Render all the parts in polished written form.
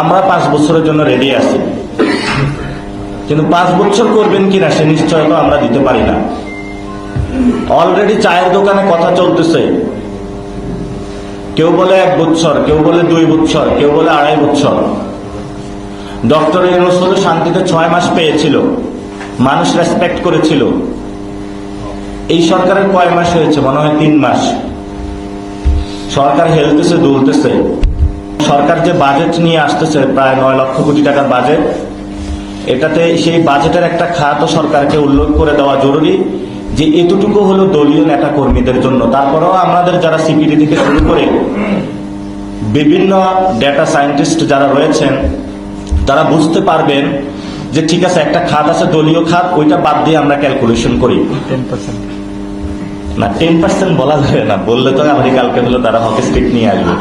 আমরা 5 বছরের জন্য রেডি আছি, কিন্তু 5 বছর করবেন কিনা সে নিশ্চয়তা আমরা দিতে পারি না। অলরেডি চায়ের দোকানে কথা চলতেছে, কেউ বলে 1 বছর, কেউ বলে 2 বছর, কেউ বলে 2.5 বছর। ডক্টর ইউনূস শান্তিতে 6 মাস পেয়েছিল, মানুষ রেসপেক্ট করেছিল। এই সরকারের কয় মাস হয়েছে? মনে হয় 3 মাস। সরকার হেলতেছে, দুলতেছে। সরকার যে বাজেট নিয়ে আসতেছে, প্রায় 9 লক্ষ কোটি টাকার বাজেট, এটাতে সেই বাজেটের একটা খাত সরকারকে উল্লেখ করে দেওয়া জরুরি যে এতটুকু হলো দলীয় নেতা কর্মীদের জন্য। তারপরেও আমাদের যারা সিপিডি থেকে শুরু করে বিভিন্ন ডেটা সায়েন্টিস্ট যারা রয়েছেন, তারা বুঝতে পারবেন যে ঠিক আছে, একটা খাত আছে দলীয় খাত, ওইটা বাদ দিয়ে আমরা ক্যালকুলেশন করি। 10% না, 10% বলা যাবে না, বললে তো আমেরিকালকে হলো তারা হকি স্টিক নিয়ে আসবে।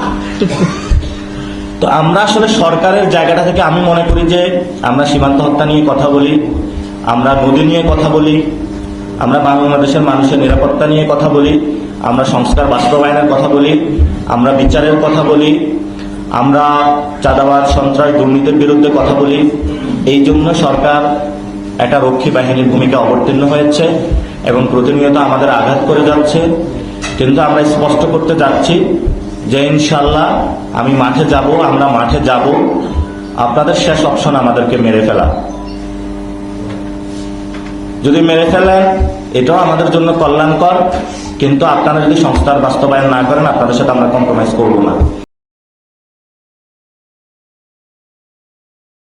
তো আমরা আসলে সরকারের জায়গাটা থেকে আমি মনে করি যে আমরা সীমান্ত হত্যা নিয়ে কথা বলি, আমরা নদী নিয়ে কথা বলি, আমরা বাংলাদেশের মানুষের নিরাপত্তা নিয়ে কথা বলি, আমরা সংস্কার বাস্তবায়নের কথা বলি, আমরা বিচারের কথা বলি, আমরা চাঁদাবাজ, সন্ত্রাস, দুর্নীতির বিরুদ্ধে কথা বলি। এই জন্য সরকার একটা রক্ষী বাহিনীর ভূমিকা অবতীর্ণ হয়েছে এবং প্রতিনিয়ত আমাদের আঘাত করে যাচ্ছে। কিন্তু আমরা স্পষ্ট করতে যাচ্ছি যে ইনশাল্লাহ আমি মাঠে যাব, আমরা মাঠে যাব। আপনাদের শেষ অপশন আমাদেরকে মেরে ফেলা। যদি মেরে ফেলেন এটাও আমাদের জন্য কল্যাণকর, কিন্তু আপনারা যদি সংস্কার বাস্তবায়ন না করেন, আপনাদের সাথে আমরা কম্প্রোমাইজ করব না।